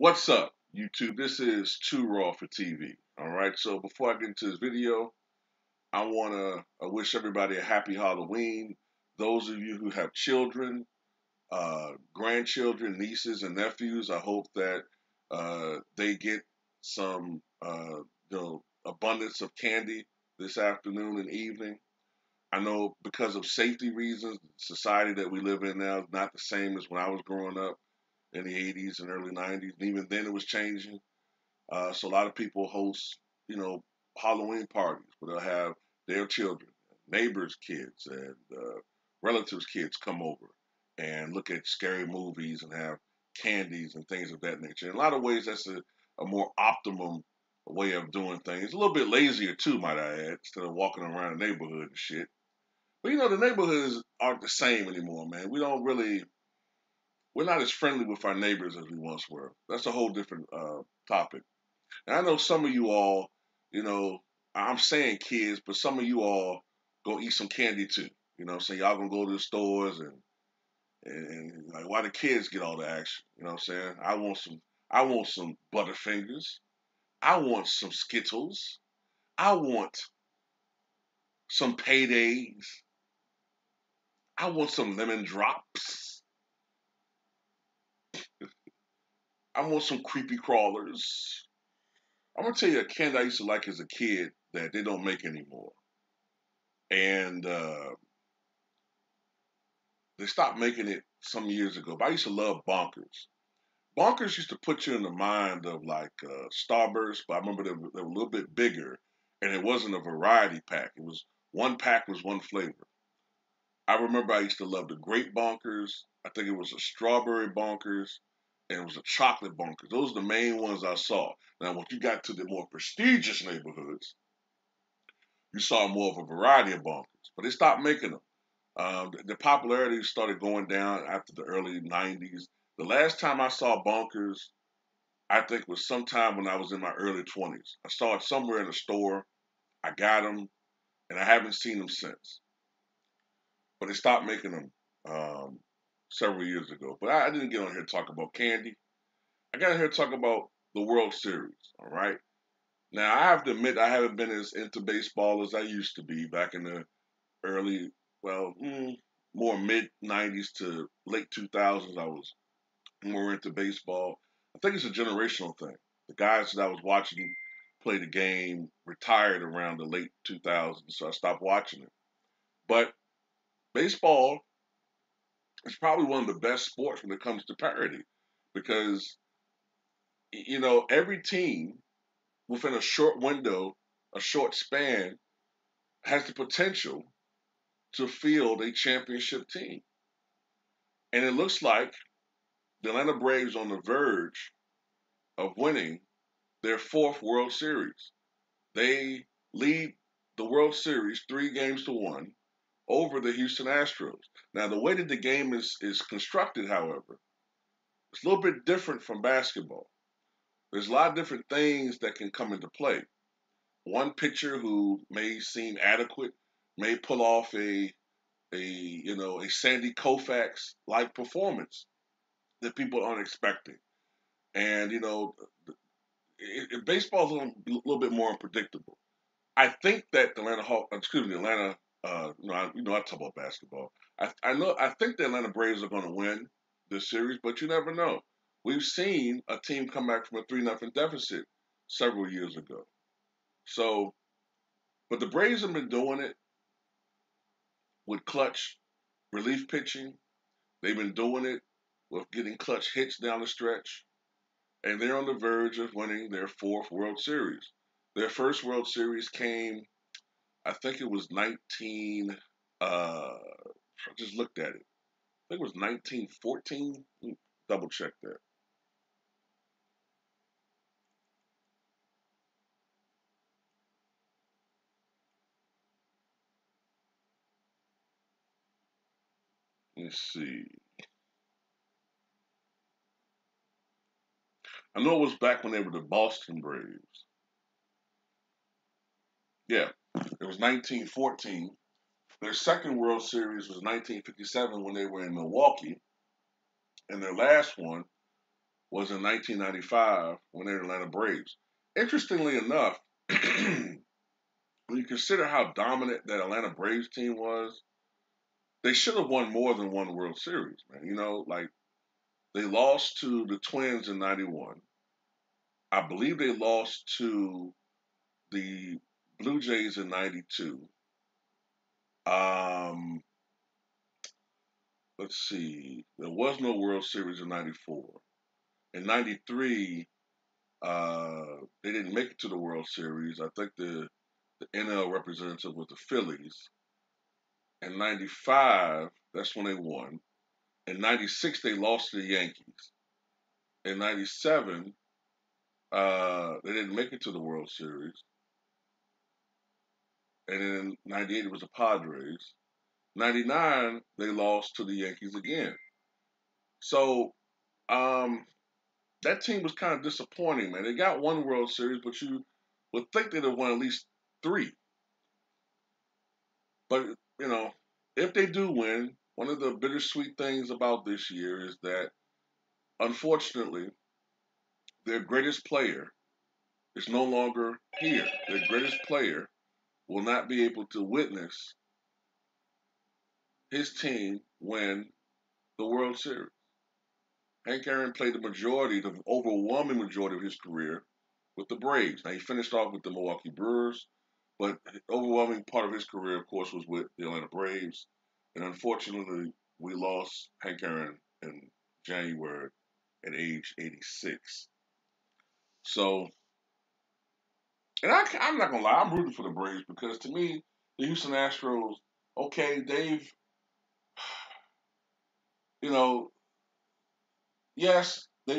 What's up, YouTube? This is Too Raw for TV. All right. So before I get into this video, I want to wish everybody a happy Halloween. Those of you who have children, grandchildren, nieces, and nephews, I hope that they get some, abundance of candy this afternoon and evening. I know because of safety reasons, the society that we live in now is not the same as when I was growing up in the 80s and early 90s. And even then, it was changing. So a lot of people host, you know, Halloween parties where they'll have their children, neighbors' kids, and relatives' kids come over and look at scary movies and have candies and things of that nature. In a lot of ways, that's a more optimum way of doing things. A little bit lazier too, might I add, instead of walking around the neighborhood and shit. But the neighborhoods aren't the same anymore, man. We're not as friendly with our neighbors as we once were. That's a whole different topic. And I know some of you all, you know, I'm saying kids, but some of you all go eat some candy too. So y'all gonna go to the stores and like why the kids get all the action. You know what I'm saying? I want some Butterfingers. I want some Skittles. I want some paydays. I want some lemon drops. I want some creepy crawlers. I'm gonna tell you a candy I used to like as a kid that they don't make anymore. And they stopped making it some years ago, but I used to love Bonkers. Bonkers used to put you in the mind of like Starburst, but I remember they were a little bit bigger, and it wasn't a variety pack. It was one pack was one flavor. I remember I used to love the grape Bonkers. I think it was a strawberry Bonkers, and it was a chocolate Bonkers. Those are the main ones I saw. Now, when you got to the more prestigious neighborhoods, you saw more of a variety of Bonkers, but they stopped making them. The popularity started going down after the early 90s. The last time I saw Bonkers, I think was sometime when I was in my early 20s. I saw it somewhere in a store. I got them, and I haven't seen them since. But they stopped making them several years ago. But I didn't get on here to talk about candy. I got on here to talk about the World Series, all right? Now, I have to admit, I haven't been as into baseball as I used to be back in the early, well, more mid 90s to late 2000s. I was more into baseball. I think it's a generational thing. The guys that I was watching play the game retired around the late 2000s, so I stopped watching it. But baseball is probably one of the best sports when it comes to parity because, every team within a short window, a short span, has the potential to field a championship team. And it looks like the Atlanta Braves on the verge of winning their fourth World Series. They lead the World Series 3 games to one over the Houston Astros. Now, the way that the game is constructed, however, it's a little bit different from basketball. There's a lot of different things that can come into play. One pitcher who may seem adequate may pull off a Sandy Koufax like performance that people aren't expecting. And baseball's a little bit more unpredictable. I think that the Atlanta Hawk, excuse me, the Atlanta, I talk about basketball. I think the Atlanta Braves are going to win this series, but you never know. We've seen a team come back from a 3-0 deficit several years ago. So, but the Braves have been doing it with clutch relief pitching. They've been doing it with getting clutch hits down the stretch, and they're on the verge of winning their fourth World Series. Their first World Series came, I think it was 19. I just looked at it. I think it was 1914. Double check that. Let's see. I know it was back when they were the Boston Braves. Yeah, it was 1914. Their second World Series was 1957 when they were in Milwaukee, and their last one was in 1995 when they were Atlanta Braves. Interestingly enough, when you consider how dominant that Atlanta Braves team was, they should have won more than one World Series, man. You know, like they lost to the Twins in '91. I believe they lost to the Blue Jays in '92. Um, let's see, there was no World Series in '94. In '93, they didn't make it to the World Series. I think the NL representative was the Phillies. In '95, that's when they won. In '96, they lost to the Yankees. In '97, they didn't make it to the World Series. And in '98, it was the Padres. '99, they lost to the Yankees again. So um, that team was kind of disappointing, man. They got one World Series, but you would think they'd have won at least three. But you know, if they do win, one of the bittersweet things about this year is that unfortunately their greatest player is no longer here. Their greatest player will not be able to witness his team win the World Series. Hank Aaron played the overwhelming majority of his career with the Braves. Now he finished off with the Milwaukee Brewers, but the overwhelming part of his career, of course, was with the Atlanta Braves. And unfortunately, we lost Hank Aaron in January at age 86. So, I'm not gonna lie, I'm rooting for the Braves because to me, the Houston Astros, okay, you know, yes, they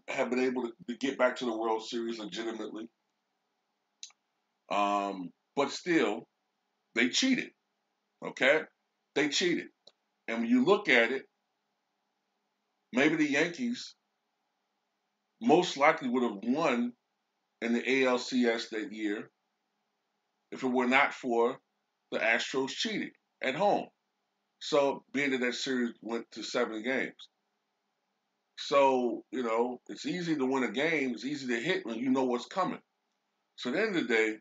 have been able to get back to the World Series legitimately, but still, they cheated. Okay, they cheated, and when you look at it, maybe the Yankees most likely would have won in the ALCS that year if it were not for the Astros cheating at home. So, being that series went to 7 games. So, it's easy to win a game. It's easy to hit when you know what's coming. So, at the end of the day,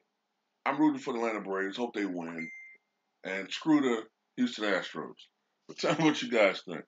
I'm rooting for the Atlanta Braves. Hope they win. And screw the Houston Astros. But tell me what you guys think.